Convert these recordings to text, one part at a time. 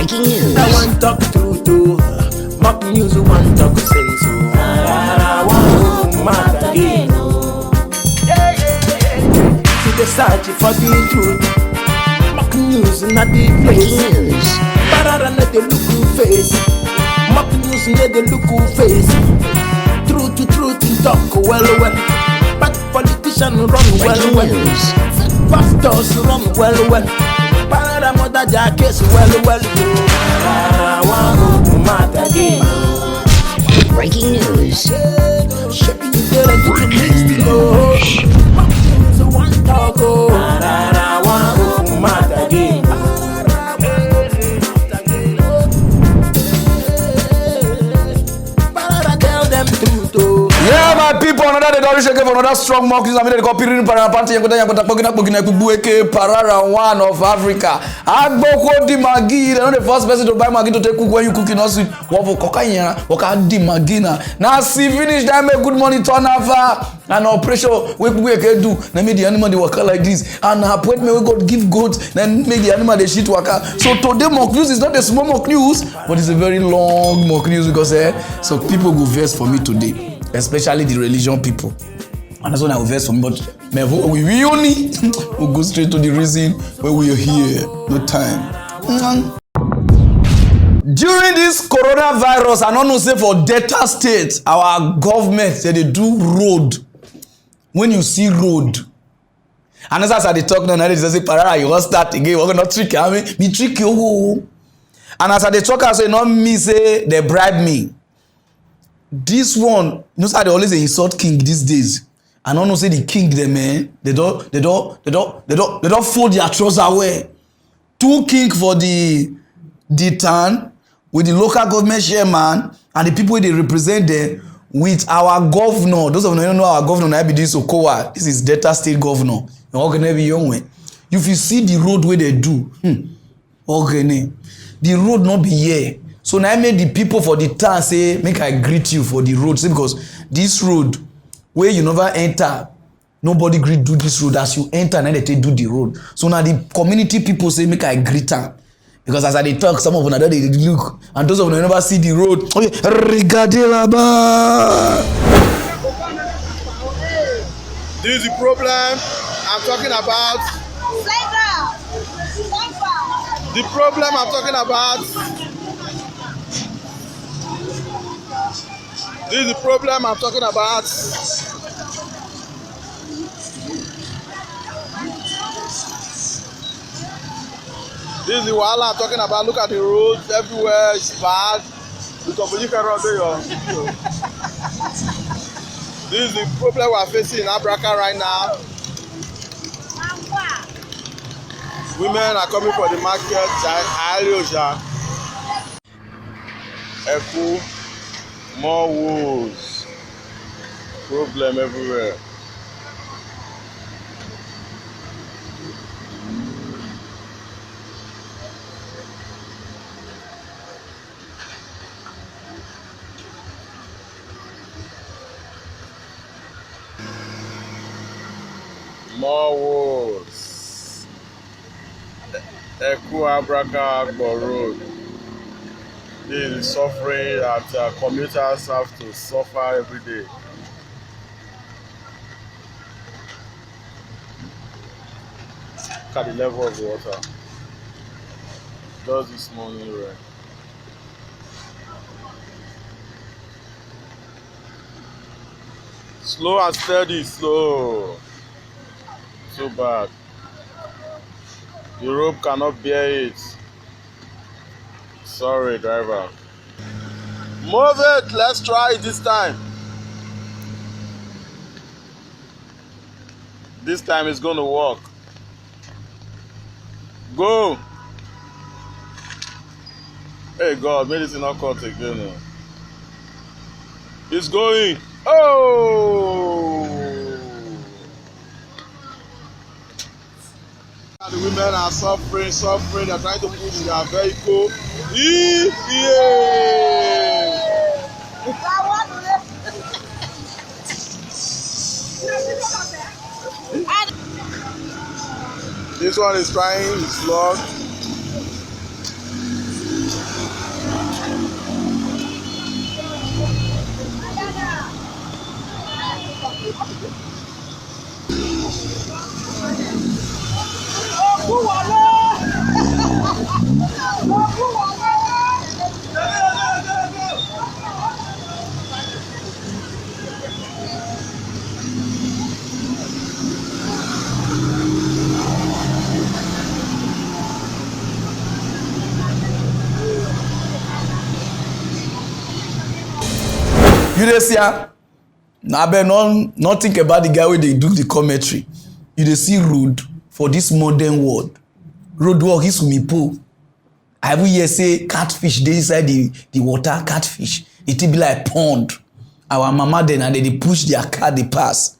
Breaking news. I want talk to mock news. Want talk sense. I want mad again. To the search for the truth. Mock news not the place. Breaking news. Pararan at the look face. Mock news near the look face. Truth to truth talk well. But politicians run Breaking well. news. Pastors run well. Pararan mother their case well. I want mad again. Breaking news. Shaping the to the next. Mock news want talk. I want mad again. Yeah, my people, another day, don't shake for another strong mock news. I mean, they call Pararan Party. Pararan one of Africa. Agboko di Maggi. They're not the first person to buy Maggi to take cook when you cooking us. What for cocaine? What can di Maggi na? Now see finish time. Make good money turn over. And operation we can do. Then make the animal they work like this. And appointment we got give goats. Then make the animal they shit worker. So today mock news is not a small mock news, but it's a very long mock news because so people go verse for me today. Especially the religion people. And that's when I will verse for me. But we only we'll go straight to the reason why we are here. No time. During this coronavirus, I don't know say for Delta State, our government say they do road. When you see road, and as I talk now, they say, Pararan, you want start again. We're gonna trick you. Me trick you. And as I talk, I say, not me say they bribe me. This one, you know how they always say insult king these days. I don't know say the king them man. They don't fold their trousers away. Two king for the town with the local government chairman and the people they represent them with our governor. Those of you don't know our governor now be this Okowa. This is Delta State governor. If you see the road where they do, the road not be here. So now I made the people for the town say, make I greet you for the road. Say, because this road, where you never enter, nobody greet do this road. As you enter, now they do the road. So now the community people say, make I greet them. Because as I talk, some of them they look. And those of them never see the road. Okay, regardez là-bas. This is the problem I'm talking about. The problem I'm talking about. This is the problem I'm talking about. This is the wahala I'm talking about. Look at the roads everywhere. It's bad. This is the problem we are facing in Africa right now. Women are coming for the market. More woes. Problem everywhere. More woes. Abraka Agbo Road. This is suffering that commuters have to suffer every day. Look at the level of the water. Just this morning rain. Slow and steady, slow. So bad. The rope cannot bear it. Sorry, driver. Move it. Let's try it this time. This time it's going to work. Go. Hey God, maybe it's not cut again. It's going. Oh! The women are suffering. They're trying to push their vehicle. This one is trying, it's locked. you dey see am, na abeg no think about the guy wey dey do the commentary. You dey see road for this modern world. Road work is swimming pool. I even hear say catfish dey inside the water. Catfish, it be like pond. Our mama dem and they push their car dey pass.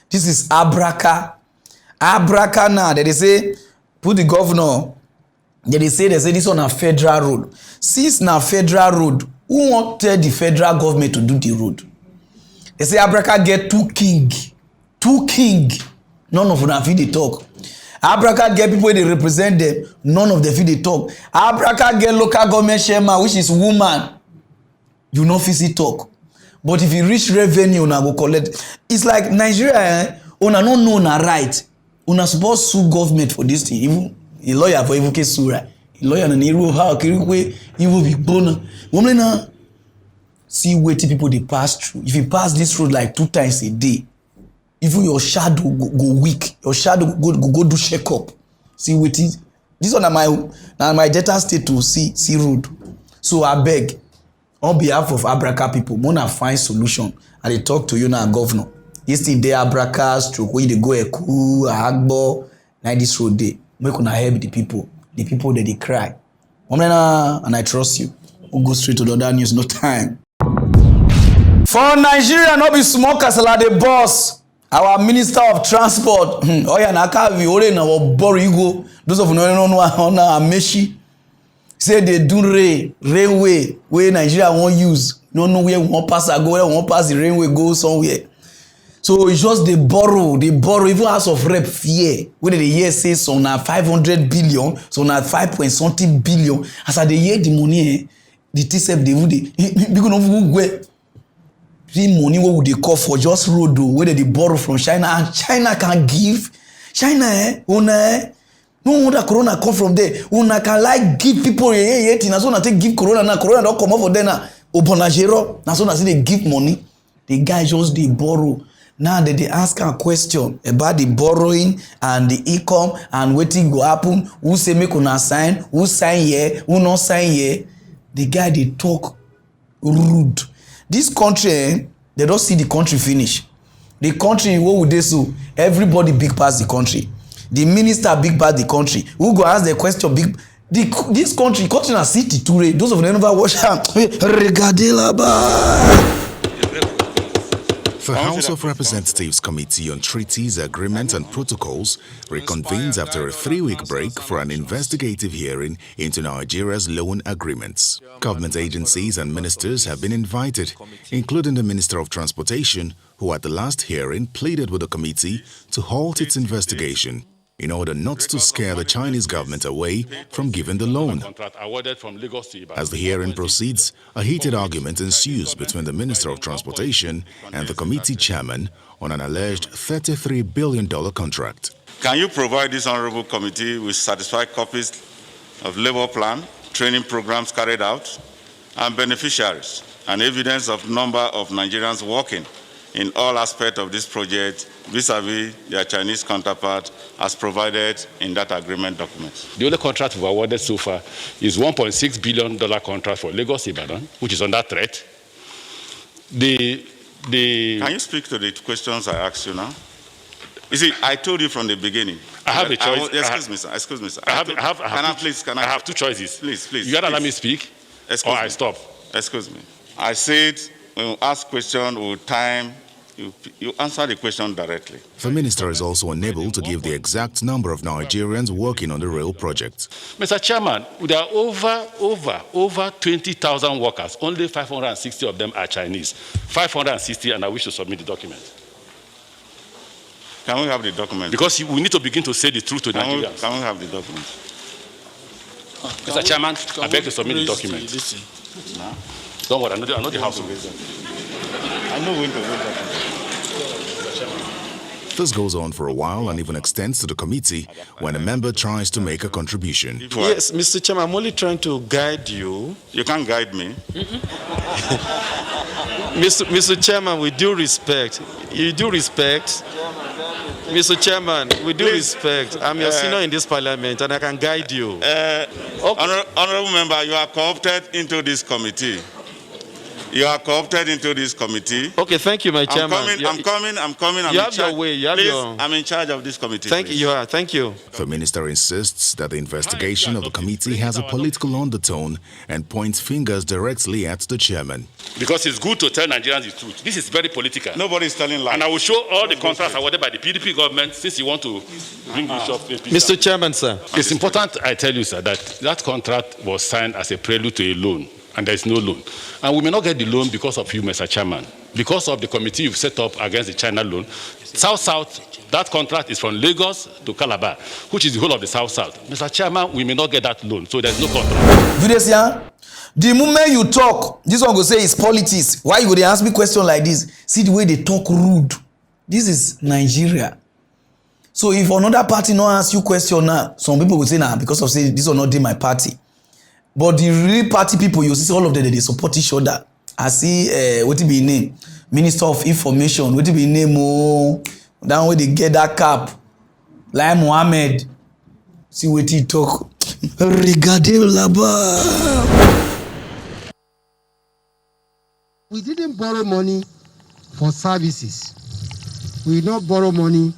This is Abraka now. They say put the governor. They say this one na federal road. Since na federal road, who wan tell the federal government to do the road? They say Abraka get two king. None of una fit dey talk. Abraka get people wey dey represent them. None of them fit dey talk. Abraka get local government chairman, which is woman. You no fit see talk. But if you reach revenue, una go collect. It's like Nigeria, una no know una right. Una suppose sue government for this thing. Even a lawyer for even case sue right. A lawyer na hero how kiri even be bona. Woman na see wetin people dey pass through. If you pass this road like 2 times a day, even your shadow go weak. Your shadow go do check up. See wetin. This one na my Delta state to see road. So abeg, on behalf of Abraka people, mona find solution. I dey talk to you now, governor. This thing dey Abraka stroke wey dey go Eku, Agbo, na this road dey. Make una help the people that they cry. And I trust you. We'll go straight to the other news, no time. For Nigeria, no be small kasala the boss. Our Minister of Transport, Oya Nakavi, Ore na Borigo, those of no on Ameshi, say they do railway where Nigeria won't use. No know where one pass go, where one pass the railway go somewhere. So it's just they borrow, even House of Rep fear. Where they hear say so now 500 billion, so now 5.something billion. As I they hear the money, the TCF they would because of where the money what would they call for just road where they borrow from China, and China can give. China no wonder corona come from there. Una can like give people thing. That's when I take give corona now. Corona don't come up for there now. Obonajero. That's when I say they give money. The guy just they borrow. Now they ask a question about the borrowing and the income and wetin go happen. Who say make una sign? Who sign here? Who not sign here? The guy they talk rude. This country, they don't see the country finish. The country, what would they so? Everybody big pass the country. The minister big pass the country. Who go ask the question big? This country na city today. Those of them never watch am. Regardez là-bas. The House of Representatives Committee on Treaties, Agreements and Protocols reconvenes after a 3-week break for an investigative hearing into Nigeria's loan agreements. Government agencies and ministers have been invited, including the Minister of Transportation, who at the last hearing pleaded with the committee to halt its investigation in order not to scare the Chinese government away from giving the loan. As the hearing proceeds, a heated argument ensues between the Minister of Transportation and the committee chairman on an alleged $33 billion contract. Can you provide this honorable committee with satisfied copies of labor plan, training programs carried out, and beneficiaries, and evidence of number of Nigerians working in all aspects of this project vis-a-vis their Chinese counterpart as provided in that agreement document? The only contract we've awarded so far is $1.6 billion contract for Lagos Ibadan, which is under threat. Can you speak to the questions I asked you now? You see, I told you from the beginning. I have a choice. Excuse me, sir. I have two choices. Please. You gotta let me speak, or I stop. Excuse me. I said when you ask question, we'll time. You answer the question directly. The minister is also unable to give the exact number of Nigerians working on the rail project. Mr. Chairman, there are over 20,000 workers. Only 560 of them are Chinese. 560, and I wish to submit the document. Can we have the document? Because we need to begin to say the truth to Nigerians. Can we have the document? Mr. Chairman, I beg to submit the document. Don't worry, I know the House will raise them. I know when to raise that. This goes on for a while and even extends to the committee when a member tries to make a contribution. Yes, Mr. Chairman, I'm only trying to guide you. You can't guide me. Mr. Chairman, with due respect, Mr. Chairman, with due respect, I'm your senior in this parliament and I can guide you. Okay. Honorable member, you are co-opted into this committee. You are co-opted into this committee. Okay, thank you, my chairman. I'm coming. You have your way. You have Please, your... I'm in charge of this committee. Thank you. Thank you. The minister insists that the investigation of the committee has a political undertone and points fingers directly at the chairman. Because it's good to tell Nigerians the truth. This is very political. Nobody is telling lies. And I will show all the contracts awarded by the PDP government since you want to bring this up. Mr. Chairman, sir. It's important, I tell you, sir, that contract was signed as a prelude to a loan. And there is no loan. And we may not get the loan because of you, Mr. Chairman. Because of the committee you've set up against the China loan. South-South, that contract is from Lagos to Calabar, which is the whole of the South-South. Mr. Chairman, we may not get that loan, so there's no contract. Julius, yeah? The moment you talk, this one go say it's politics. Why you go dey ask me question like this? See the way they talk rude. This is Nigeria. So if another party not ask you question now, some people will say nah, because of say this will not dey my party. But the real party people, you see all of them, they support each other. I see what it be name, Minister of Information. What it be name? Oh, down where they get that cap, like Mohammed. See what he talk. Regardez là-bas. We didn't borrow money for services. We did not borrow money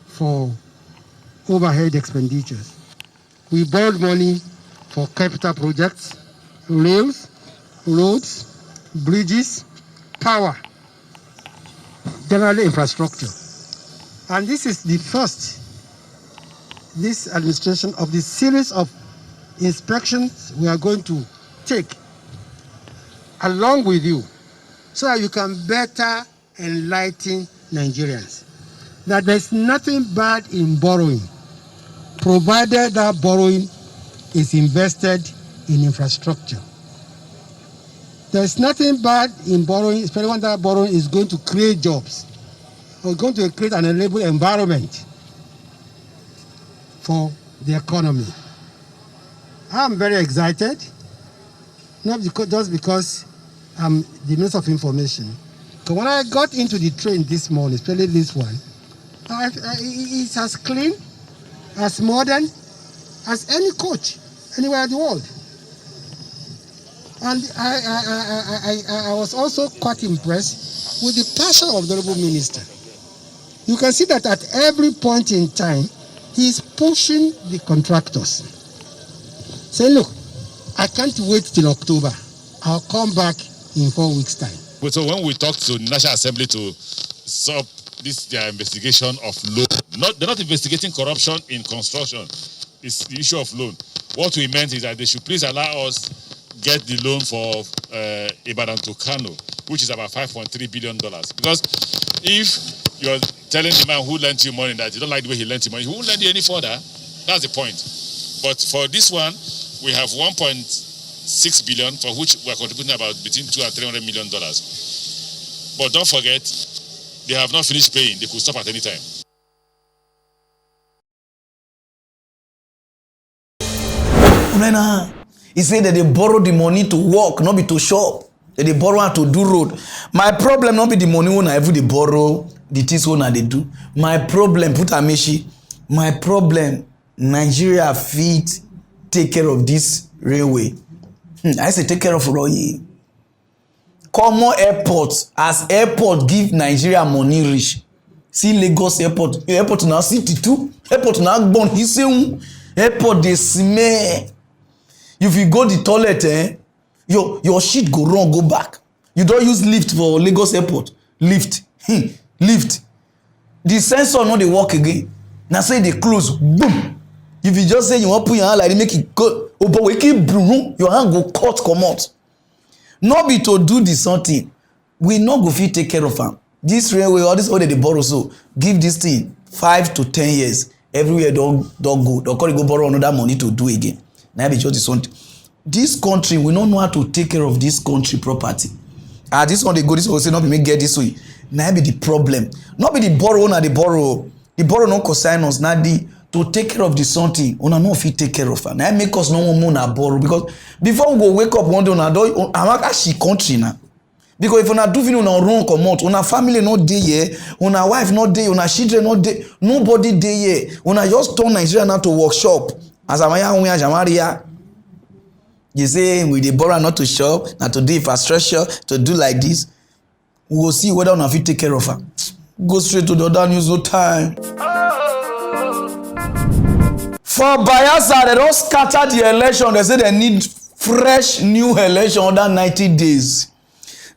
for overhead expenditures. We borrowed money for capital projects, rails, roads, bridges, power, generally infrastructure. And this is the first, this administration, of the series of inspections we are going to take along with you, so that you can better enlighten Nigerians that there's nothing bad in borrowing, provided that borrowing is invested in infrastructure. There's nothing bad in borrowing, especially when that borrowing is going to create jobs or going to create an enable environment for the economy. I'm very excited, not because, just because I'm the Minister of Information. So when I got into the train this morning, especially this one, it's as clean, as modern as any coach anywhere in the world. And I was also quite impressed with the passion of the Honorable Minister. You can see that at every point in time, he is pushing the contractors. Say, look, I can't wait till October. I'll come back in 4 weeks' time. So when we talk to the National Assembly to stop this their investigation of loan, they're not investigating corruption in construction. It's the issue of loan. What we meant is that they should please allow us get the loan for Ibadan to Kano, which is about $5.3 billion. Because if you're telling the man who lent you money that you don't like the way he lent you money, he won't lend you any further. That's the point. But for this one, we have 1.6 billion, for which we are contributing about between $200 and $300 million. But don't forget, they have not finished paying. They could stop at any time. He said that they borrow the money to work, not be to shop. That they borrow to do road. My problem not be the money when I ever they borrow, the things when they do. My problem, put Amishi, my problem, Nigeria fit take care of this railway. I say take care of Roy. Common airport, as airport give Nigeria money reach. See Lagos airport, airport now city too. Airport now born his airport they smell. If you go the toilet, your shit go wrong, go back. You don't use lift for Lagos airport. Lift. Lift. The sensor no dey work again. Now say they close. Boom. If you just say you want put your hand like they make it go, oh, but we keep your hand go cut come out. Not be to do this something. We not go fit take care of them. This railway, all this order they borrow, so give this thing 5 to 10 years. Everywhere don't go. Don't call it go borrow another money to do again. Now be just something. This country, we don't know how to take care of this country property. This one they go this way, say not be make get this way. Now be the problem. Not be the borrow, na the borrow. The borrow no consign us. Now the to take care of the something, una no fit take care of her. Now make us no more na borrow, because before we go wake up one day, una do she country now. Because if una do fin una run comot, una family not dey here, una wife not dey, una children not dey, nobody dey here. Una just turn Nigeria now to workshop. As amaya unya jamaria. You say we dey borrow not to shop, not to do infrastructure, to do like this. We will see whether or not we take care of her. Go straight to the other news, no time. For Bayelsa, they don't scatter the election. They say they need fresh new election under 90 days.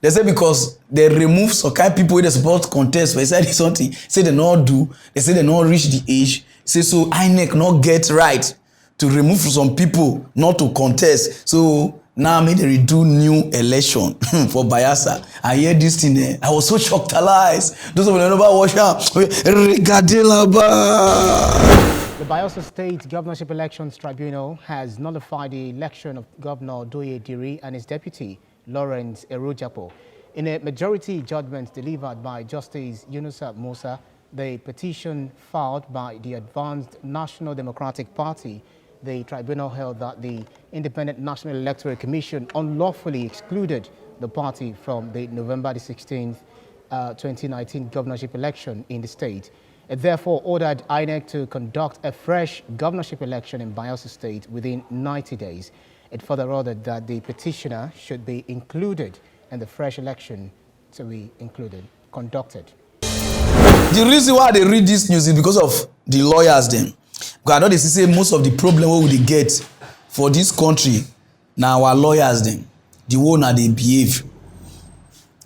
They say because they remove some kind of people wey dey support contest for inside something. Say they not do. They say they not reach the age. Say so INEC not get right to remove some people not to contest. So now me they redo new election for Bayelsa. I hear this thing. I was so shocked alive. Those of you never watch out. The Bayelsa State Governorship Elections Tribunal has nullified the election of Governor Oyedepo and his deputy, Lawrence Oooh. In a majority judgment delivered by Justice Yunusa Musa, the petition filed by the Advanced National Democratic Party, the tribunal held that the Independent National Electoral Commission unlawfully excluded the party from the November 16th, 2019 governorship election in the state. It therefore ordered INEC to conduct a fresh governorship election in Bayelsa State within 90 days. It further ordered that the petitioner should be included in the fresh election to be conducted. The reason why they read this news is because of the lawyers them. Because I know they say most of the problem we get for this country now our lawyers them. The one that they behave.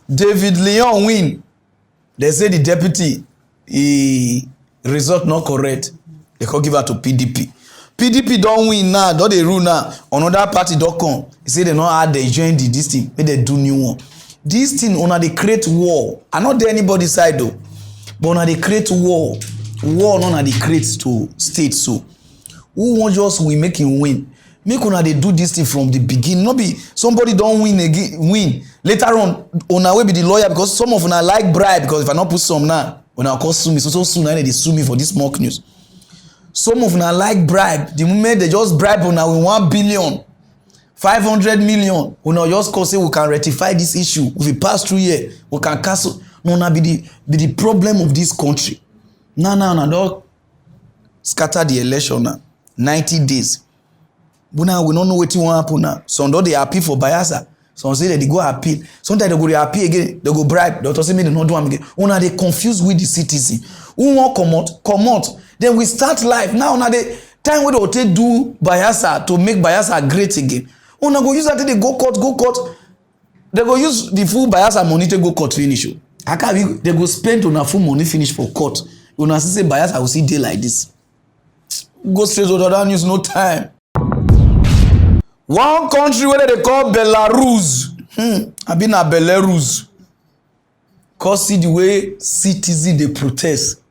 David Leon win. They say the deputy result not correct. They can give her to PDP. PDP don't win now. Don't they rule now? Another party don't come. They say they not add they join this thing. But they do new one. This thing on they create war. I not there anybody side though. But on they create war. War not they create to state so. Who want just we make him win? Make una they do this thing from the beginning. Not be somebody don't win again. Win later on our way be the lawyer because some of una like bribe because if I not put some now. When I call sue me, so soon they sue me for this mock news. Some of them like bribe. The moment they just bribe now with 1 billion, 500 million, we now just call say we can rectify this issue. If we pass through here, we can cancel. No, now be the problem of this country. Now, don't scatter the election now. 90 days. But now we don't know what will happen now. Some don't they appeal for Bayelsa. Some say that they go appeal. Sometimes they go appeal again. They go bribe. They say me they not do them again. Una they confused with the citizen. Who want come out. Then we start life. Now the time we don't do Bayelsa to make Bayelsa great again. Una go use that they go court. They go use the full Bayelsa money to go court finish. How can they go spend on a full money finish for court? Una say Bayelsa will see day like this. Go straight to the other news, no time. One country where they call Belarus. I been a Belarus. Cause see the way citizens they protest.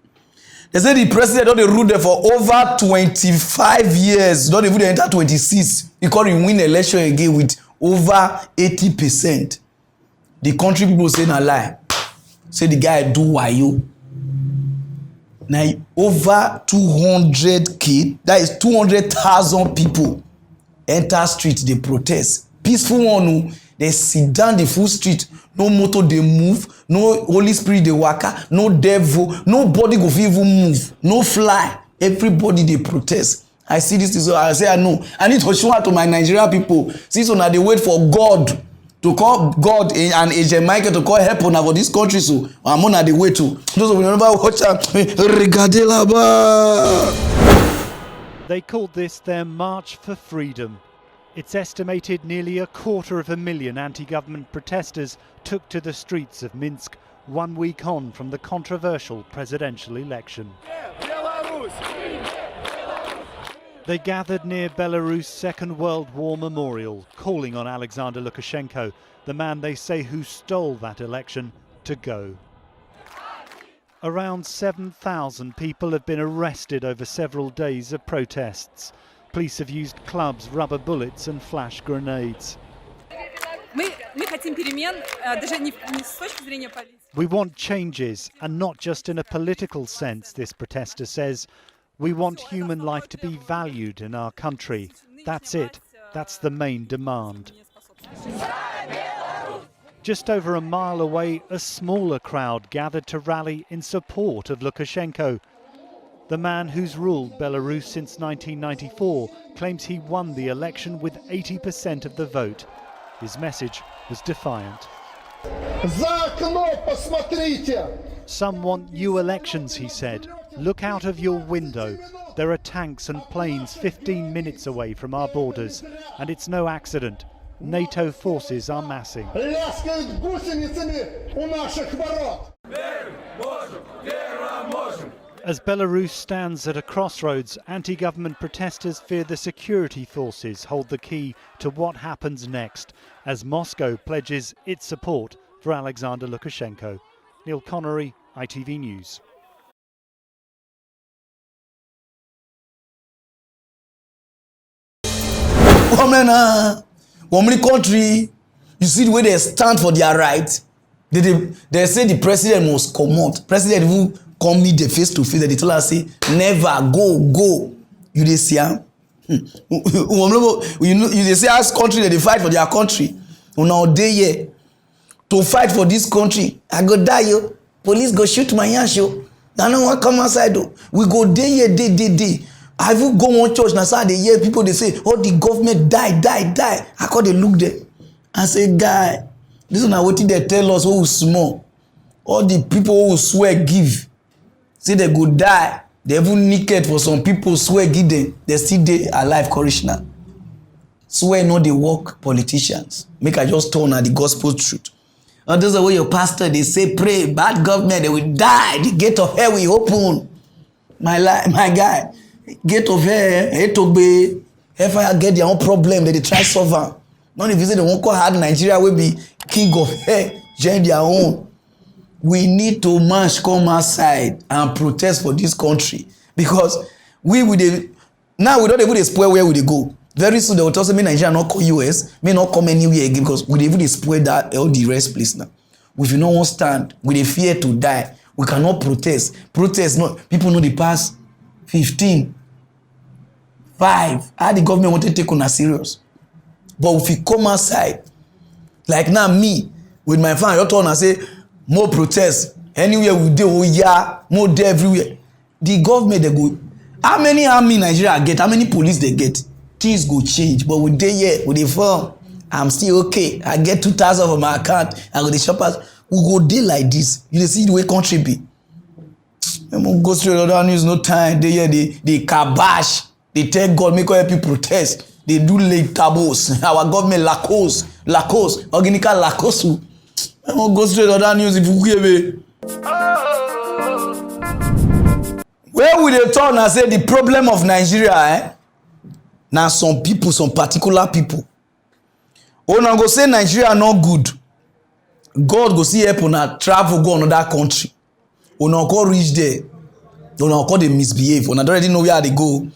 They say the president don't rule there for over 25 years. Don't even enter 26. Because he win election again with over 80%. The country people say na lie. Say the guy do wayo. Now over 200k, that is 200,000 people enter street, they protest. Peaceful one, they sit down the full street. No motor they move, no Holy Spirit they waka, no devil, nobody go even move, no fly. Everybody they protest. I see this, so I say I know. I need to show out to my Nigerian people. Since now they wait for God to call God and Agent Michael to call help on for this country, so I'm on the way to. Those of you remember watch They called this their March for Freedom. It's estimated nearly 250,000 anti-government protesters took to the streets of Minsk 1 week on from the controversial presidential election. They gathered near Belarus' Second World War memorial, calling on Alexander Lukashenko, the man they say who stole that election, to go. Around 7,000 people have been arrested over several days of protests. Police have used clubs, rubber bullets and flash grenades. We want changes, and not just in a political sense, this protester says. We want human life to be valued in our country. That's it. That's the main demand. Just over a mile away, a smaller crowd gathered to rally in support of Lukashenko. The man who's ruled Belarus since 1994 claims he won the election with 80% of the vote. His message was defiant. Some want new elections, he said. Look out of your window. There are tanks and planes 15 minutes away from our borders, and it's no accident. NATO forces are massing. As Belarus stands at a crossroads, anti-government protesters fear the security forces hold the key to what happens next, as Moscow pledges its support for Alexander Lukashenko. Neil Connery, ITV News. One country, you see the way they stand for their rights. They say the president must come out. President who come meet the face to face. They tell us say never go. You dey see am. You dey say as country they fight for their country. Una dey here to fight for this country. I go die yo. Police go shoot my yansh yo. I no wan come outside though. We go dey here day. I even go one church na so they hear people they say, oh, the government die. I call they look there and say, guy, this is not what they tell us who small. All the people who swear give, say they go die. They even naked for some people swear give them. They still dey alive, Corishna. Swear no they work politicians. Make I just turn at the gospel truth. And those are where your pastor they say pray, bad government they will die. The gate of hell will open. My guy. Gate of hell, Etogbe, Hellfire get their own problem, they try solve am. None if you say they won't call hard Nigeria will be king of hell, join their own. We need to march, come outside and protest for this country. Because now we don't even spoil where we go. Very soon they will tell us, may Nigeria not call US, may not come anywhere again because we even spoil that all the rest place now. If you no one stand, we dey fear to die. We cannot protest. Protest, no, people know the past 15, 5, how the government want to take on us serious. But if you come outside, like now me, with my family, I turn and say, more protest, anywhere we do, oh yeah, more there everywhere. The government, they go, how many army Nigeria get, how many police they get, things go change. But with they here, with the firm, I'm still okay. I get 2,000 from my account, I go the shoppers, we go day like this. You see the way country be. Go straight other news, no time. They hear they kabash. They tell God, make all help you protest. They do late tabos. Our government Lacoste, Organica Lacoste. Go straight other news if you give it. Where will they turn and say the problem of Nigeria? Now some people, some particular people. Oh, now go say Nigeria not good. God go see help on travel go another country. Una go reach there. Una go they misbehave. Una don't already know where they go.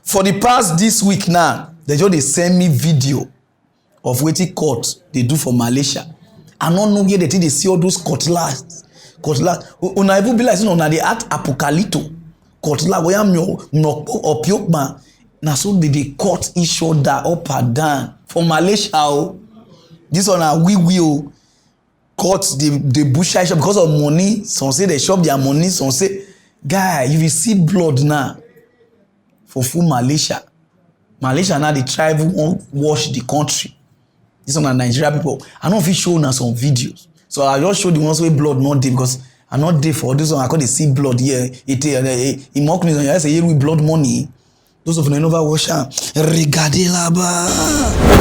For the past this week now, they just send me video of wetin court they do for Malaysia. I don't know where they think they see all those cutlass. Una even be like say una dey act apocalypto. Cutlass where am no opiokma. Na so they cut each other up and down for Malaysia. Oh. This one na we oh. Cut the bush shop because of money. Some say they shop their money. Some say, guy, if you see blood now for full Malaysia now the tribe won't wash the country. This one are Nigeria people. I don't know if you show now some videos. So I just show the ones where blood not there because I'm not there for this one. I can't see blood here. It mock me. I say here with blood money. Those of you never wash am. Regardez là-bas.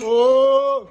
Oh!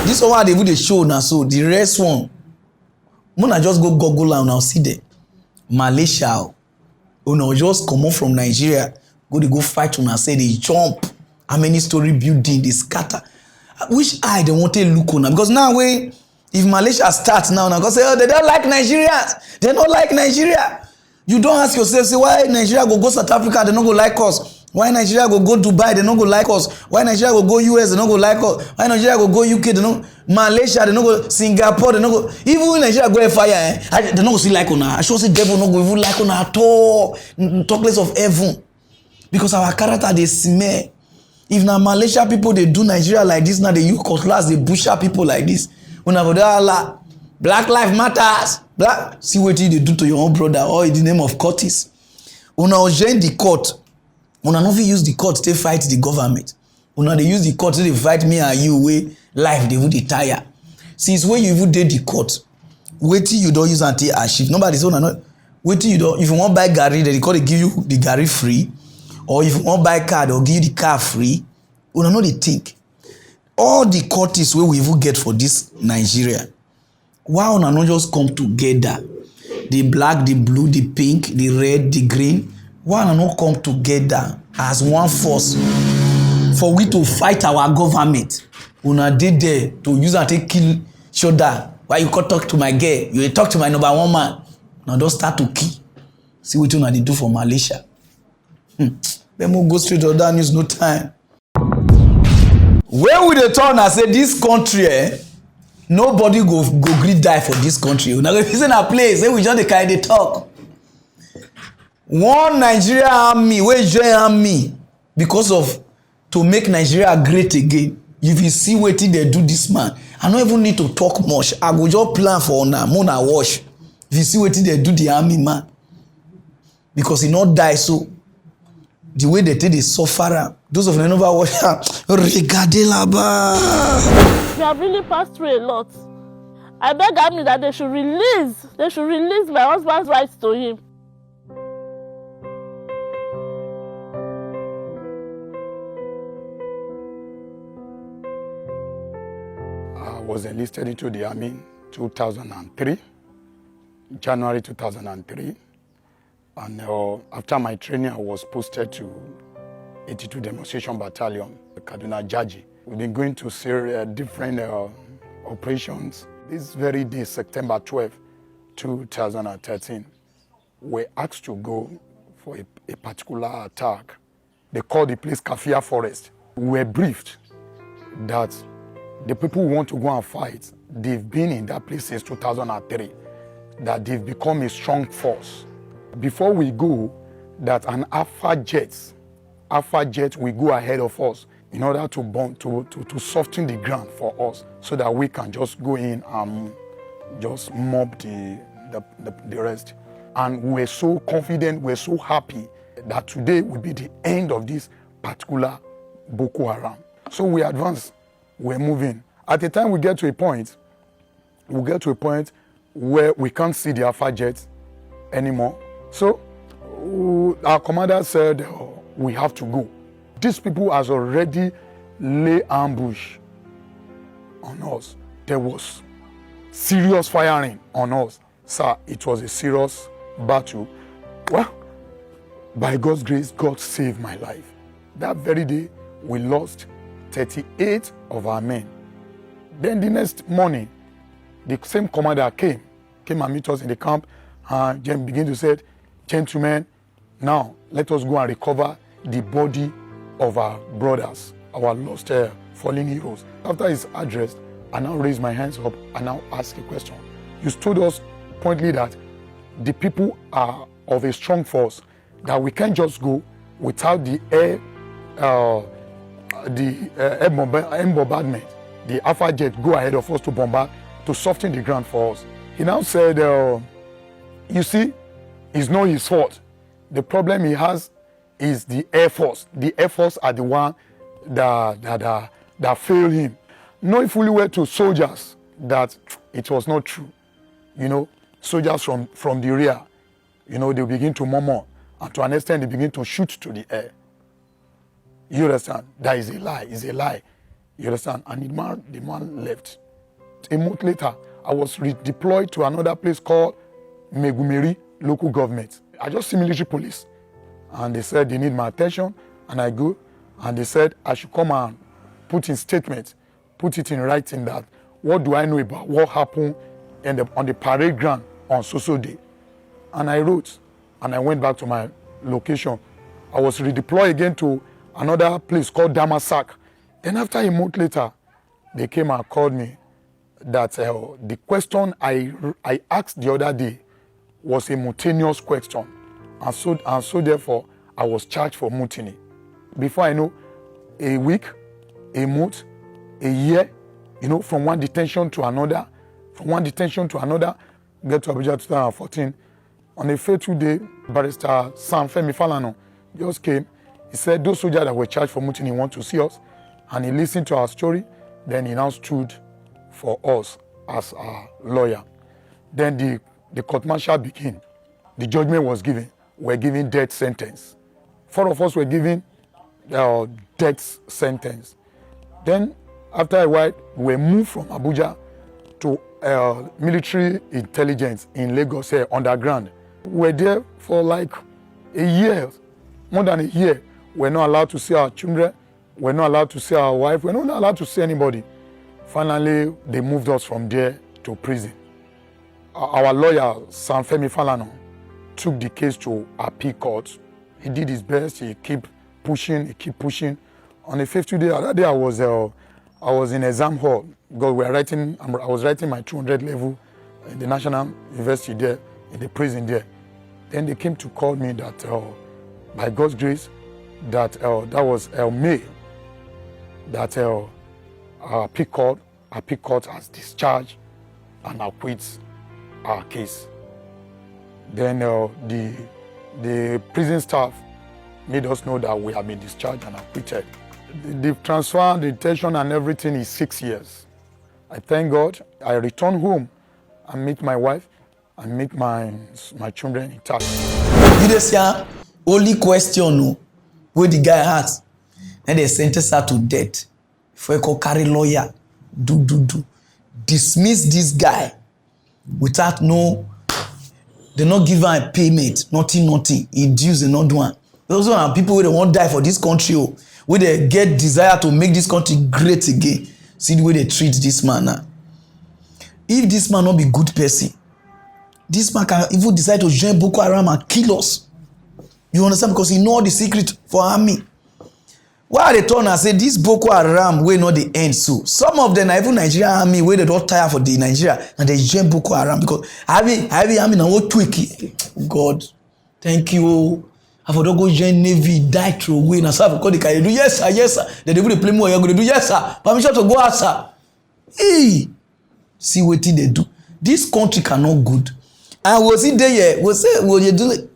This one they do the show now, so the rest one, Mona just go Google and now see them. Malaysia, una just come up from Nigeria, go fight una say they jump. How many story building they scatter? Which eye they want to look on? Because now if Malaysia starts now, go say, oh, they don't like Nigerians. They don't like Nigeria. You don't ask yourself, say, why Nigeria go South Africa, they don't go like us. Why Nigeria go Dubai, they don't go like us. Why Nigeria go US, they don't go like us. Why Nigeria go UK, they don't. Malaysia, they don't go. Singapore, they don't go. Even when Nigeria go fire, they don't go see like una. I sure say devil no go even like una at all. Talk less of heaven. Because our character, they smell. If now Malaysia people, they do Nigeria like this, now they use cutlass, they butcher people like this. When Allah, Black Lives Matters. Black, see what they do to your own brother, or in the name of Curtis. Una join the court. Una no fit use the court to fight the government. Una dey use the court to fight me and you wey life dey dey tire. Since when you even dey the court, wetin you don use am take achieve? Nobody say una no. Wetin you don? If you wan buy garri, they call dey give you the garri free, or if you wan buy car, they'll give you the car free. Una no dey think. All the courts wey we even get for this Nigeria, why una no just come together? The black, the blue, the pink, the red, the green. Why una no come together as one force for we to fight our government? Una dey there to use and take kill shoulder. Why you come talk to my girl? You talk to my number one man. Now don't start to kill. See what una dey do for Malaysia. Then we'll go straight to other news, no time. Where we dey turn and say this country, nobody go gree die for this country. Una go visit a place, say we just dey carry dey talk. One Nigeria army wey join army because of to make Nigeria great again. If you see wetin they do this man, I don't even need to talk much. I go just plan for una watch. If you see wetin they do the army man, because he not die so. The way they take the suffer, those of them never watch. Regardez là-bas. We have really passed through a lot. I beg army that they should release my husband's rights to him. I was enlisted into the army in 2003, January 2003. And after my training, I was posted to 82 Demonstration Battalion, Kaduna Jaji. We've been going to see different operations. This very day, September 12, 2013, we're asked to go for a particular attack. They call the place Kafia Forest. We were briefed that the people who want to go and fight, they've been in that place since 2003, that they've become a strong force. Before we go, that an Alpha jet will go ahead of us in order to soften the ground for us so that we can just go in and just mob the rest. And we're so confident, we're so happy that today will be the end of this particular Boko Haram. So we advance, we're moving. At the time we get to a point where we can't see the Alpha jet anymore. So our commander said, we have to go. These people has already laid ambush on us. There was serious firing on us. Sir, it was a serious battle. Well, by God's grace, God saved my life. That very day, we lost 38 of our men. Then the next morning, the same commander came and meet us in the camp and then began to say, gentlemen, now let us go and recover the body of our brothers, our lost fallen heroes. After his address, I now raise my hands up and now ask a question. You told us pointedly that the people are of a strong force, that we can't just go without the air bombardment. The Alpha jet go ahead of us to bombard, to soften the ground for us. He now said, you see, it's not his fault. The problem he has is the Air Force. The Air Force are the one that failed him. Knowing fully well to soldiers that it was not true. You know, soldiers from the rear, you know, they begin to murmur. And to an extent, they begin to shoot to the air. You understand? That is a lie. It's a lie. You understand? And the man left. A month later, I was redeployed to another place called Megumeri local government. I just see military police. And they said they need my attention. And I go. And they said I should come and put in statement, put it in writing that what do I know about what happened on the parade ground on so day. And I wrote. And I went back to my location. I was redeployed again to another place called Damasak. Then after a month later, they came and called me that the question I asked the other day was a mutinous question. And so therefore, I was charged for mutiny. Before I know, a week, a month, a year, from one detention to another, get to Abuja 2014. On a fateful day, Barrister Sam Femi Falana just came. He said those soldiers that were charged for mutiny want to see us. And he listened to our story. Then he now stood for us as our lawyer. Then the court martial began. The judgment was given. We're given death sentence. 4 of us were given death sentence. Then after a while, we were moved from Abuja to military intelligence in Lagos here underground. We were there for like a year, more than a year. We're not allowed to see our children. We're not allowed to see our wife. We're not allowed to see anybody. Finally, they moved us from there to prison. Our lawyer, Sam Femi Falana, took the case to appeal court. He did his best. He kept pushing. On the 50th day, that day I was in exam hall because I was writing my 200 level in the National University there, in the prison there. Then they came to call me that by God's grace, that was May, that our appeal court has discharged and acquits our case. Then the prison staff made us know that we have been discharged and acquitted. The transfer, the detention and everything is 6 years. I thank God. I return home and meet my wife and meet my children intact. You just say only question where the guy has, and they sentence her to death. If we could carry lawyer, do. Dismiss this guy without they not give her a payment, nothing. He dues and not one. Those are people who won't die for this country, where they get desire to make this country great again. See the way they treat this man now. If this man not be good person, this man can even decide to join Boko Haram and kill us. You understand? Because he know the secret for army. Why they turn and say this Boko Haram will not the end so? Some of them are even Nigerian army where they don't tire for the Nigeria and they join Boko Haram because heavy army now what tweaky. God, thank you. I for don't go join Navy, die through away. Now so I call the guy. Do yes sir. They will play more. You're going to do yes sir. Permission to go out sir. Hey, see what they do. This country cannot good. And was it there? Was say what you do?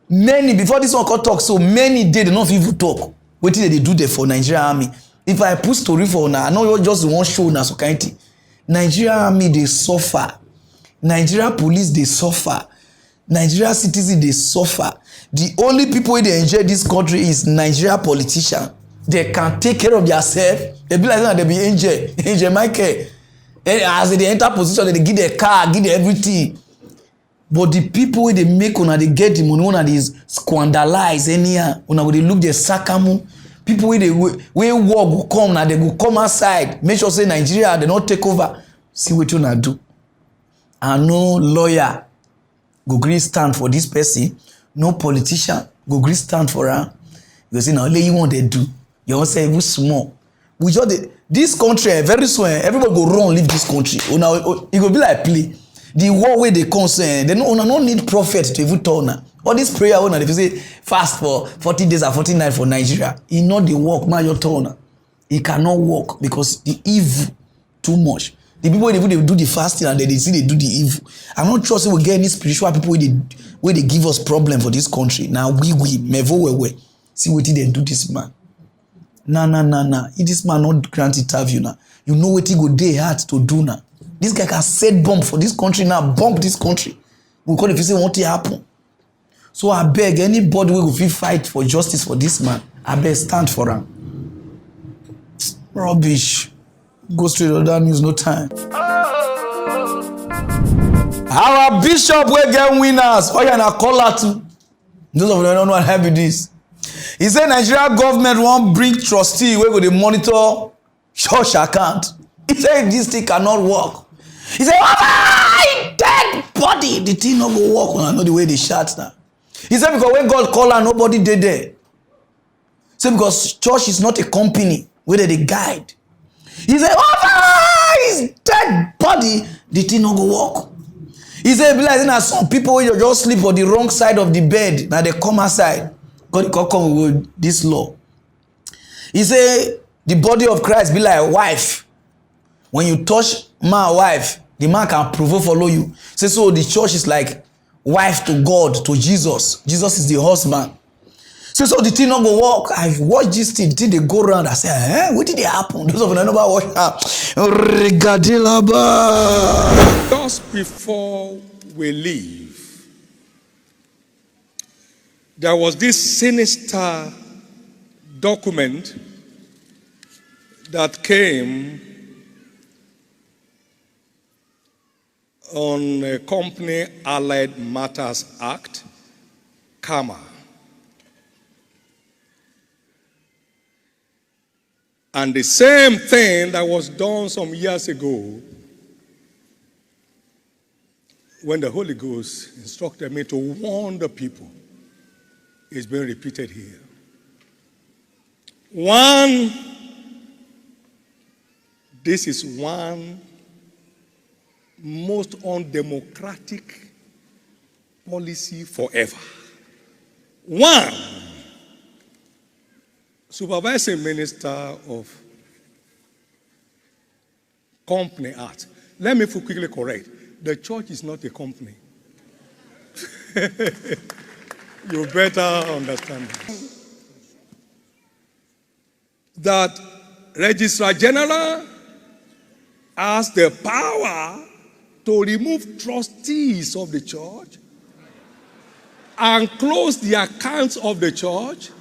Many before this one can talk so many they don't even talk. What did they do there for Nigerian army? If I put story for now, I know you're just one show now so kind of Nigerian army they suffer. Nigeria police they suffer. Nigeria citizens they suffer. The only people who they enjoy this country is Nigeria politicians. They can take care of themselves. They be like that they be angel Michael. As they enter position, they give their car, give them everything. But the people where they make they get the money when they squandalize anyhow, when they look their sakamu, people where war will come now, they will come outside, make sure say Nigeria they not take over. See what you do. And no lawyer go green stand for this person, no politician go green stand for her. You say now only you want they do. You want say even small. We just this country very soon everybody go run leave this country. Now it go be like play. The war where they concern, they no need prophet to even turn. All this prayer when they say fast for 40 days or 40 nights for Nigeria, it not the work, man, your turn. It cannot work because the evil too much. The people they do the fasting and they see they do the evil. I'm not sure we get any spiritual people where they give us problem for this country. Now we mevo see what they do this man. Nah. If this man not grant interview now, you know what he go day hard to do now. This guy can set bomb for this country now, bomb this country. We call if you say what will happen. So I beg anybody who will fight for justice for this man, I beg stand for him. Rubbish. Go straight to that news, no time. Our bishop will get winners. Oh, yeah, na call out. Those of you don't know what help this. He said Nigeria government won't bring trustee where go dey monitor church account. He said this thing cannot work. He said, "Oh, dead body, the thing not go work." I know the way they shout now. He said because when God call her, nobody did there. He said because church is not a company where they guide. He said, "Oh, his dead body, the thing not go work." He said, "Be like that some people when you just sleep on the wrong side of the bed, now they come outside. God come with this law." He said, "The body of Christ be like a wife. When you touch my wife, the man can provoke follow you." Say so the church is like wife to God, to Jesus. Jesus is the husband. So the thing not go work. I watch this thing, the thing they go around. I say, what did it happen? Those of you know about what? Just before we leave, there was this sinister document that came on a Company Allied Matters Act, CAMA. And the same thing that was done some years ago when the Holy Ghost instructed me to warn the people is being repeated here. This is one most undemocratic policy forever. One, supervising minister of Company Act. Let me quickly correct. The church is not a company. You better understand that Registrar General has the power to remove trustees of the church and close the accounts of the church,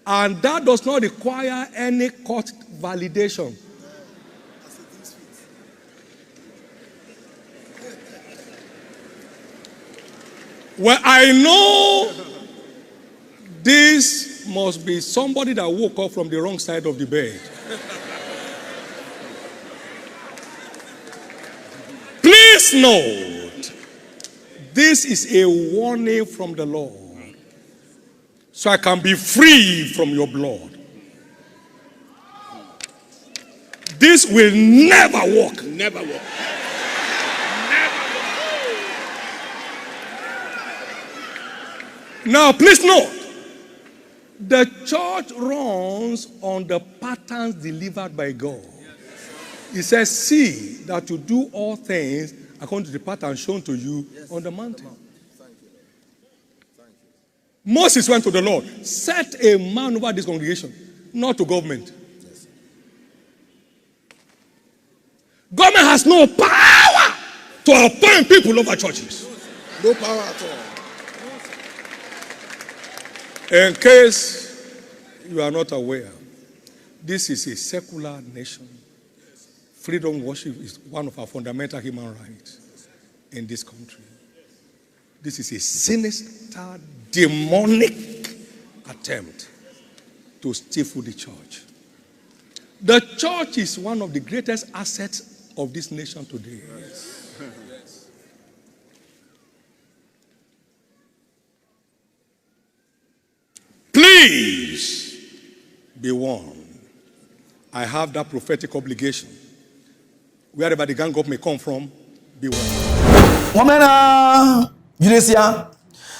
and that does not require any court validation. Well, I know this must be somebody that woke up from the wrong side of the bed. Please note, this is a warning from the Lord, so I can be free from your blood. This will never work. Never work. Now, please note, the church runs on the patterns delivered by God. He says, "See that you do all things according to the pattern shown to you on the mountain." Moses went to the Lord, "Set a man over this congregation," not to government. Government has no power to appoint people over churches. No power at all. In case you are not aware, this is a secular nation. Freedom of worship is one of our fundamental human rights in this country. This is a sinister, demonic attempt to stifle the church. The church is one of the greatest assets of this nation today. Yes. Please be warned. I have that prophetic obligation. Wherever the gang up may come from, be warned. Woman, you see,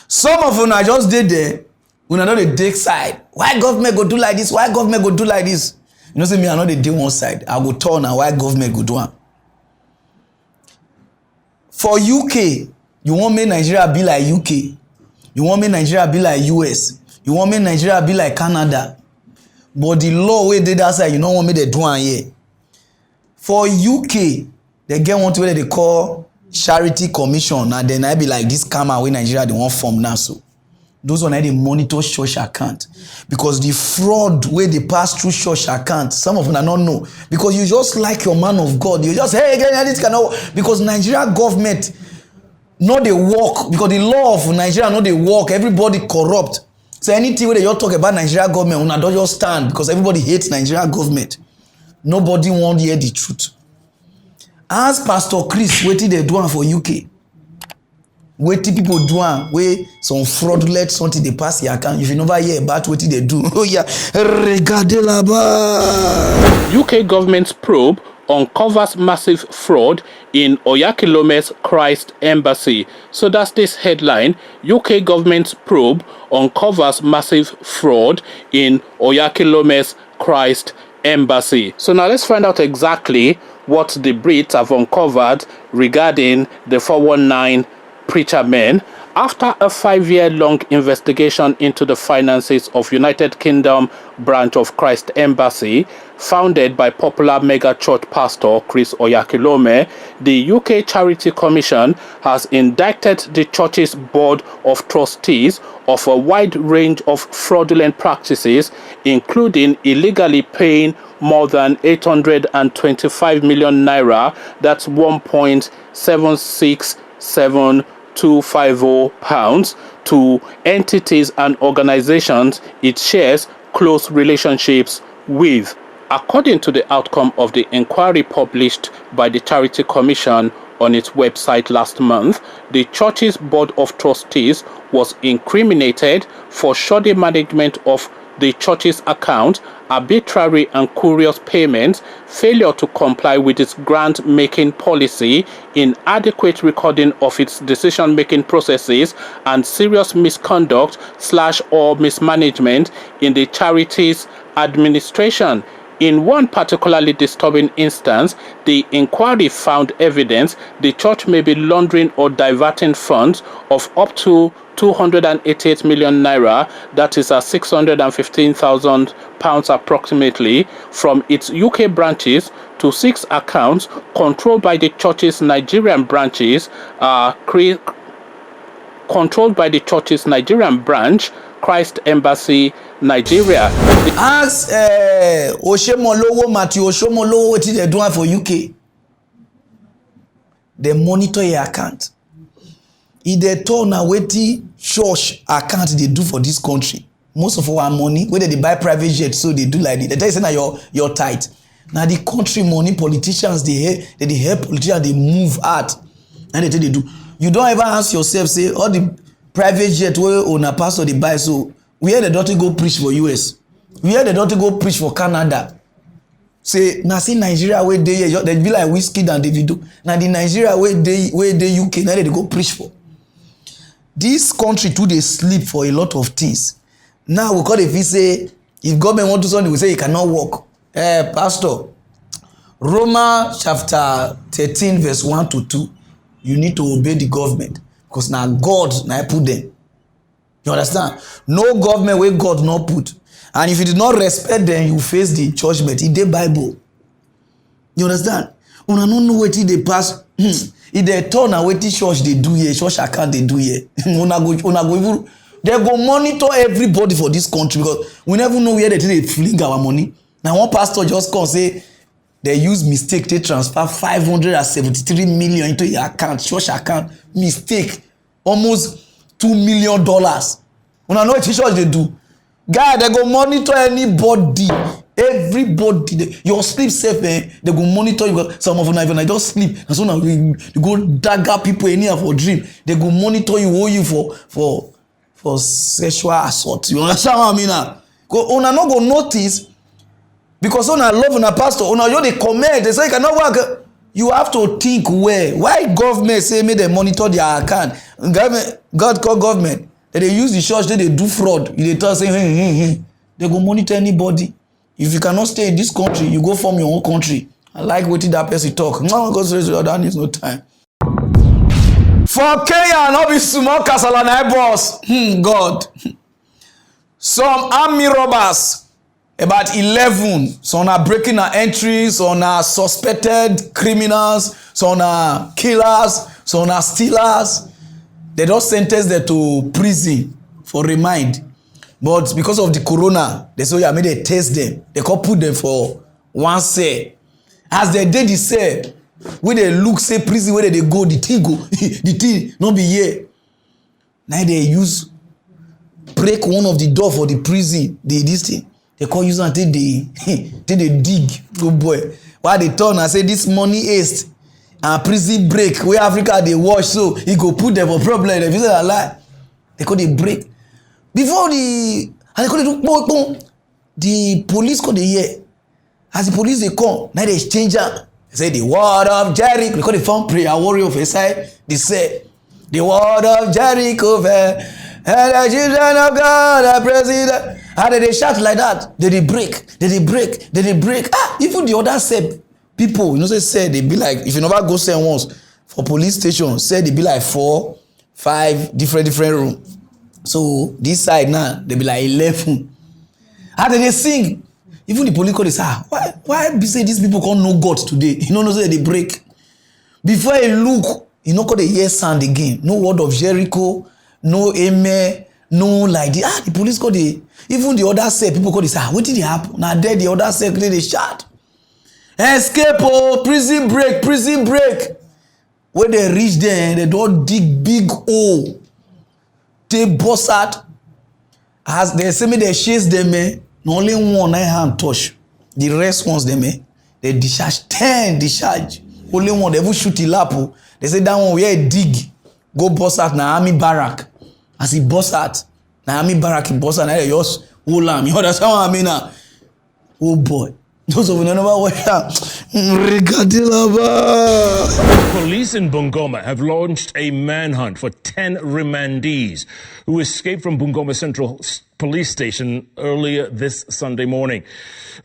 some of you just did there. We are not the dick side. Why government go do like this? Why government go do like this? You know, say me, I know the day one side. I go turn and why government go do one. For UK, you want me Nigeria be like UK. You want me Nigeria be like US. You want me Nigeria be like Canada. But the law wey dey that side, you don't want me to do one here. For UK, they get one to where they call charity commission, and then I be like this CAMA wey Nigeria they want form now. So Those one they monitor church account because the fraud where they pass through church account, some of them are not know because you just like your man of God, you just hey again this cannot because Nigeria government not they work because the law of Nigeria not they work. Everybody corrupt. So anything where they just talk about Nigeria government, una don't just stand because everybody hates Nigeria government. Nobody want to hear the truth. Ask Pastor Chris wetin they do for UK. Wetin people do where some fraudulent something they pass your account. If you never hear about wetin they do, oh yeah, regardez là-bas. UK government's probe uncovers massive fraud in Oyakilome's Christ Embassy. So that's this headline. UK government's probe uncovers massive fraud in Oyakilome's Christ Embassy. So now let's find out exactly what the Brits have uncovered regarding the 419 preacher men. After a 5-year-long investigation into the finances of United Kingdom branch of Christ Embassy, founded by popular mega church pastor Chris Oyakhilome, the UK Charity Commission has indicted the church's board of trustees of a wide range of fraudulent practices, including illegally paying more than 825 million naira, that's 1.767 pounds, to entities and organizations it shares close relationships with. According to the outcome of the inquiry published by the Charity Commission on its website last month, the church's board of trustees was incriminated for shoddy management of the church's account, arbitrary and curious payments, failure to comply with its grant-making policy, inadequate recording of its decision-making processes, and serious misconduct or mismanagement in the charity's administration. In one particularly disturbing instance, the inquiry found evidence the church may be laundering or diverting funds of up to 288 million naira, that is 615,000 pounds approximately, from its UK branches to 6 accounts controlled by the church's Nigerian branches, Christ Embassy, Nigeria. Ask Oshemolowo, Matthew Oshemolowo, what they doing for UK? They monitor your account. If they told now wetin church account they do for this country, most of our money, whether they buy private jet, so they do like this. They tell you say na your tithe. Now the country money, politicians they help politicians they move out, and they tell they do. You don't ever ask yourself say all the private jet where on a pastor they buy, so where they don't go preach for US, where they don't go preach for Canada. Say na see Nigeria where they be like Whiskey and Davido. Now the Nigeria where they UK now they go preach for. This country too they sleep for a lot of things. Now we call if we say if government want to do something, we say it cannot work. Pastor, Romans chapter 13 verse 1 to 2, you need to obey the government because now God now put them. You understand? No government where God not put. And if you did not respect them, you face the judgment. It's the Bible. You understand? Una no know what they pass. If they turn and what church they do here, church account they do here. Una go even they go monitor everybody for this country because we never know where they fling our money. Now one pastor just come say they use mistake to transfer 573 million into your account, church account. Mistake. Almost $2 million. Una know what church they do. Guy, they go monitor anybody. Everybody. Your sleep safe, they go monitor you. Some of them even I just sleep. And so now you go dagger people anyhow for dream. They go monitor you, hold you for sexual assault. You understand what I mean now? Una not go notice because una love una pastor. Una you they comment. They say you cannot work. You have to think where. Why government say me they monitor their account? God call government. They use the church, they do fraud. They tell say hey. They go monitor anybody. If you cannot stay in this country, you go form your own country. I like what that person talk. No, because that needs no time. For Kenya, not be small kasala na boss. God. Some army robbers, about 11, some are breaking our entries, some are suspected criminals, some are killers, some are stealers. They don't sentence them to prison for remind. But because of the corona, they say, yeah, make they test them. They can put them for one cell. As they did the cell, when they look, say prison, where they go, the thing go, the thing not be here. Now they break one of the door for the prison, this thing. They call use until they dig. Oh boy. While they turn and say this money is and prison break where Africa they wash, so he go put them for problem. If you say a lie, they call they break. Before the police call the year. As the police they come, now they exchange up. They say the word of Jericho. Because they found prayer warrior of side. They say the word of Jericho and the children of God are president. And they shout like that. They break. They break. Even the other said people, say they be like, if you never go say once for police station, say they be like 4, 5 different rooms. So this side now, they be like 11. And they sing. Even the police call they say, why be say these people can't know God today? Say they break. Before you look, call the hear sound again. No word of Jericho, no amen, no like the the police call the even the other say people call they say, what did it happen? Now there the other say they shout. Escape, prison break. When they reach there, they don't dig big hole. They bust out. As they say me, they chase them, only one hand touch. The rest ones them, they discharge 10 discharge. Only one, they will shoot the lap. They say that one where dig. Go bust out na army barrack. As he bust out, na army barrack he bust out. Now they just hold am. You understand what I mean now? Oh boy. Those of you know what Police in Bungoma have launched a manhunt for 10 remandees who escaped from Bungoma Central Police Station earlier this Sunday morning.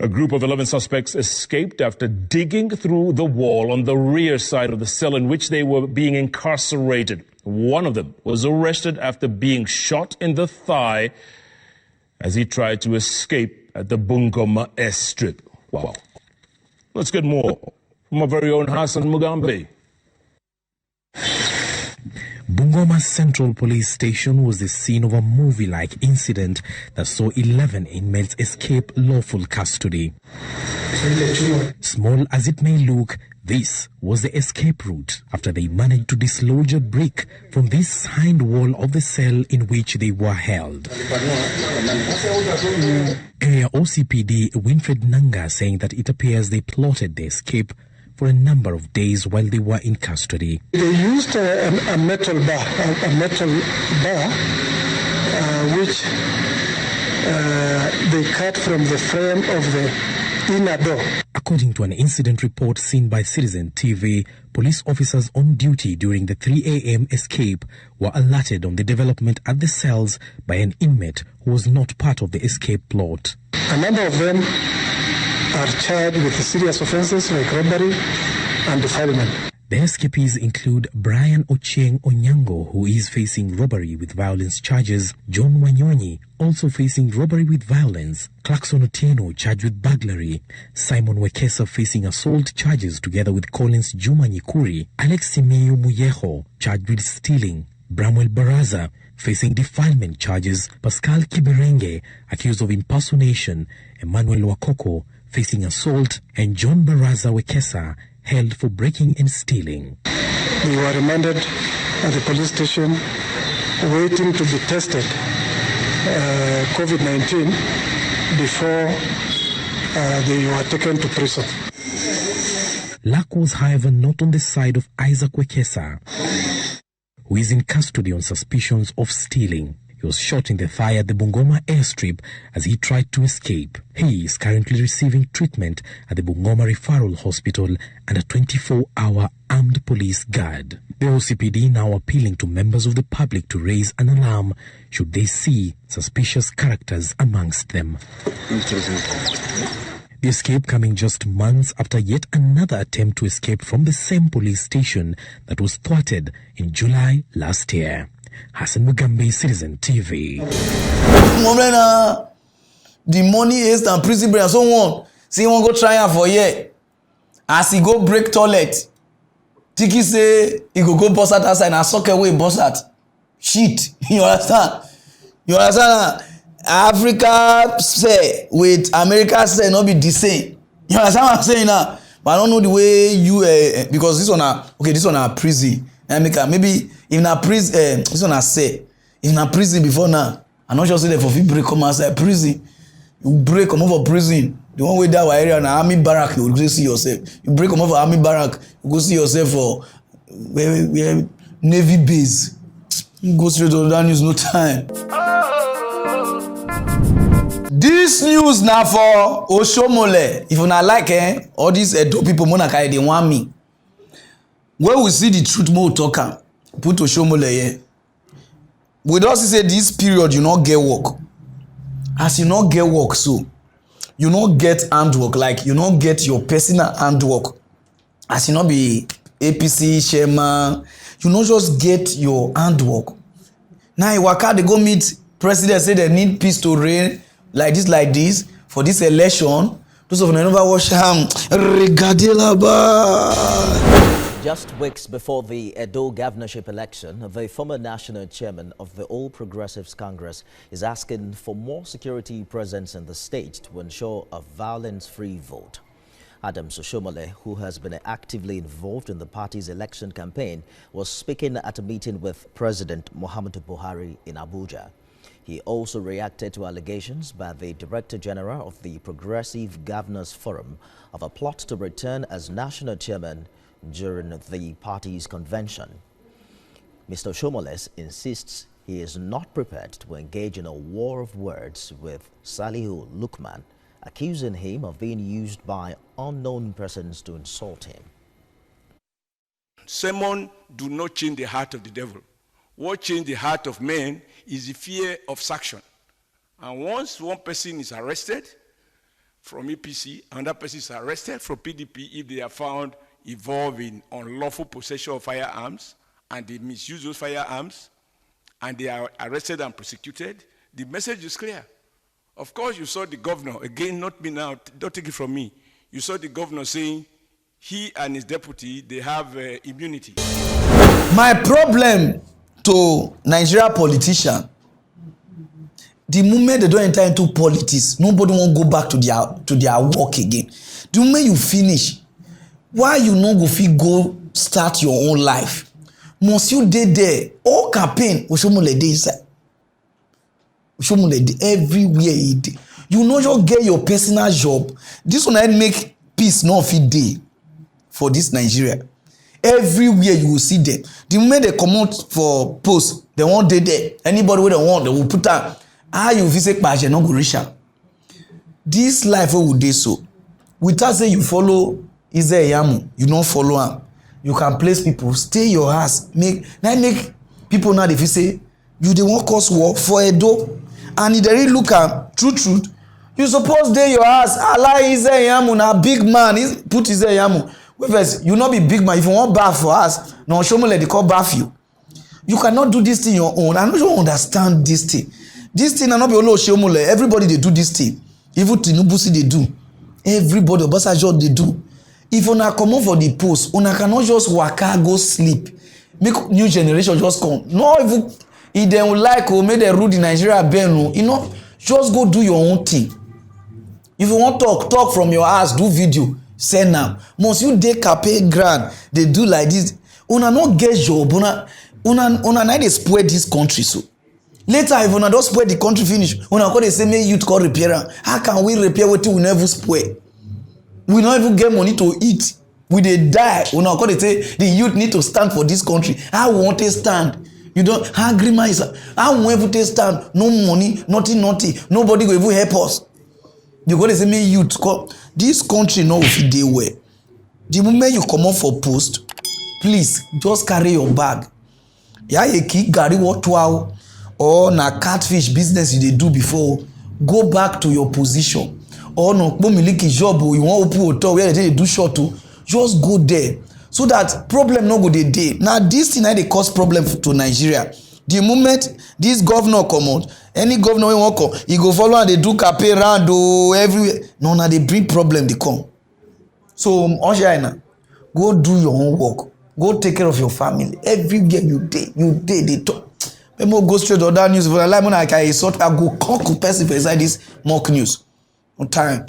A group of 11 suspects escaped after digging through the wall on the rear side of the cell in which they were being incarcerated. One of them was arrested after being shot in the thigh as he tried to escape at the Bungoma airstrip. Wow. Let's get more from our very own Hassan Mugambe. Bungoma Central Police Station was the scene of a movie-like incident that saw 11 inmates escape lawful custody. Small as it may look, this was the escape route after they managed to dislodge a brick from this hind wall of the cell in which they were held. Area OCPD Winfred Nanga saying that it appears they plotted the escape for a number of days while they were in custody. They used a metal bar, which they cut from the frame of the inner door. According to an incident report seen by Citizen TV, police officers on duty during the 3 a.m. escape were alerted on the development at the cells by an inmate who was not part of the escape plot. A number of them are charged with serious offenses like robbery and defilement. The escapees include Brian Ochieng Onyango, who is facing robbery with violence charges, John Wanyonyi, also facing robbery with violence, Clarkson Otieno, charged with burglary, Simon Wekesa facing assault charges together with Collins Juma Nyikuri, Alex Simiyu Muyeho, charged with stealing, Bramwell Baraza, facing defilement charges, Pascal Kiberenge, accused of impersonation, Emmanuel Wakoko, facing assault, and John Baraza Wekesa, held for breaking and stealing. They were remanded at the police station waiting to be tested COVID-19 before they were taken to prison. Luck was, however, not on the side of Isaac Wekesa, who is in custody on suspicions of stealing. He was shot in the thigh at the Bungoma airstrip as he tried to escape. He is currently receiving treatment at the Bungoma Referral Hospital under 24-hour armed police guard. The OCPD now appealing to members of the public to raise an alarm should they see suspicious characters amongst them. The escape coming just months after yet another attempt to escape from the same police station that was thwarted in July last year. Hassan Mugambe, Citizen TV. The money is and prison break and so on. See, he won't go try am for year. As he go break toilet, Tiki say he go bust out outside and suck away bust out. Shit, you understand? You understand? Africa say with America say not be the same. You understand what I'm saying now? But I don't know the way you because this one a prison. Maybe if na prison this one a say if na prison before now. I'm not just say that for people break come outside prison. You break come over prison. The one way that area na army barrack you go see yourself. You break come over army barrack you go see yourself for where Navy base. You go straight to that news no time. This news na for Oshomole. If una like all these Edo people mona carry they want me. When we see the truth more talk am, put Oshomole here. We don see say this period you not get work. As you not get work so, you not get handwork like you not get your personal handwork. As you not be APC chairman, you not just get your handwork. Now you waka they go meet president say they need peace to reign. Like this for this election. Those of never watch Just weeks before the Edo governorship election, the former national chairman of the All Progressives Congress is asking for more security presence in the state to ensure a violence-free vote. Adams Oshomole, who has been actively involved in the party's election campaign, was speaking at a meeting with President Muhammadu Buhari in Abuja. He also reacted to allegations by the Director General of the Progressive Governors Forum of a plot to return as national chairman during the party's convention. Mr. Oshomole insists he is not prepared to engage in a war of words with Salihu Lukman, accusing him of being used by unknown persons to insult him. Sermon do not change the heart of the devil. What changed the heart of men is the fear of sanction. And once one person is arrested from EPC, another person is arrested from PDP if they are found involved in unlawful possession of firearms and they misuse those firearms and they are arrested and prosecuted, the message is clear. Of course, you saw the governor, again, not me now, don't take it from me. You saw the governor saying he and his deputy, they have immunity. My problem to Nigeria politician, the moment they don't enter into politics, nobody won't go back to their work again. The moment you finish, why you no go fit go start your own life? Must you dey there? All campaign, Oshomole dey inside. Oshomole dey everywhere he dey. You no just get your personal job. This one make peace no fit dey for this Nigeria. Everywhere you will see them. The moment they come out for post, they won't dey there. Anybody where they want, they will put out. How you visit Paje no go reach am. This life wey we dey so, without say you follow Izeyamu, you don't follow am. You can place people, stay your house, make people now they feel say you dey wan cause war for Edo. And if they really look at truth, you suppose dey your house. Allow Izeyamu na big man. Put Izeyamu. Wait first, you not be big man. If you want bath for us, no Oshomole they call bath you. You cannot do this thing your own. I don't understand this thing. This thing cannot be only Oshomole. Everybody they do this thing. Even Tinubu they do. Everybody, Obasanjo they do. If una come out for the post, una cannot just waka go sleep. Make new generation just come. No, if they would like or make them rule the Nigeria bend, you know, just go do your own thing. If you want talk from your house, do video. Send now. Must you dey campaign grand? They do like this. Una not get job. Una now they spoil this country so. Later, if una don't spoil the country finish, una call the same youth call repair. How can we repair what we never spoil? We don't even get money to eat. We dey die. Una call they say the youth need to stand for this country. How we want to stand? You don't hungry man is how we ever stand? No money, nothing. Nobody will even help us. You go to say me youth call this country no fit dey well. The moment you come up for post, please just carry your bag. Yeah, you keep gari what or na catfish business you dey do before. Go back to your position. Or no miliki job you want open hotel where they do short to just go there so that problem no go dey. Now this thing they cause problem to Nigeria. The moment this governor come out, any governor wey wan come, he go follow and they do campaign round everywhere. No, now they bring problem they come. So Oshina, go do your own work. Go take care of your family. Everywhere you dey they talk. Let me go straight to other news. If I like, I can sort. I go conquer person inside this mock news. On time.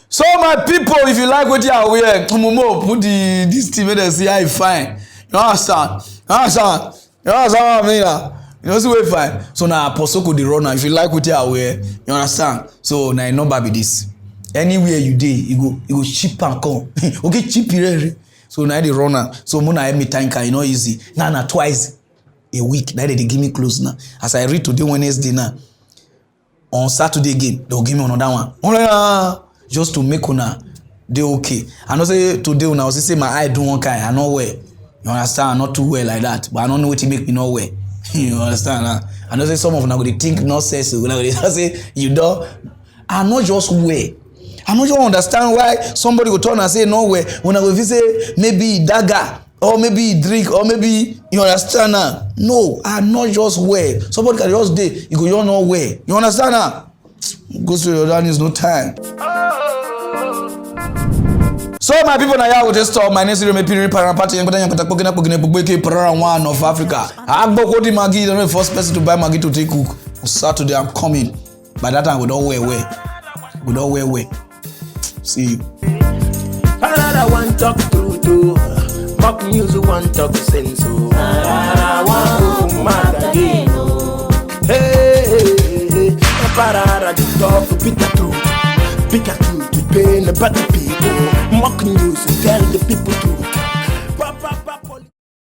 So my people, if you like what you are wearing, put this team in the see how fine. You understand? You understand? You understand what I mean? You know, see way fine. So now Apostle could the runner. If you like what you are wearing, you understand? So now no be this. Anywhere you dey, you go cheap and come. Okay, cheap here. So now the runner. So mona me tanker, you know easy. Now twice a week. Now they give me close now. As I read today Wednesday now. On Saturday again, they'll give me another one. Just to make una they okay. I know say today when I was say my eye do one kind, I know where. You understand? Not too well like that, but I don't know what to make me know where. You understand? I know say some of them go they think not say so. When they say you don't, I not just where. I not just understand why somebody go turn and say no where. When I go visit maybe dagger or maybe drink or maybe you understand now. No, I not just where. Somebody can just day you go you know where. You understand now? Go to your dad is no time. So my people now here will just stop. My name is Pararan Party and Pararan one of Africa. Agbo the Maggi, the first person to buy Maggi to take cook. On Saturday I'm coming. By that time we don't wear. We don't wear. See you. I want talk to mock news want talk sense. I want mad again. Hey, Pararan the talk bitter truth, the pain about the people. Mock news tell the people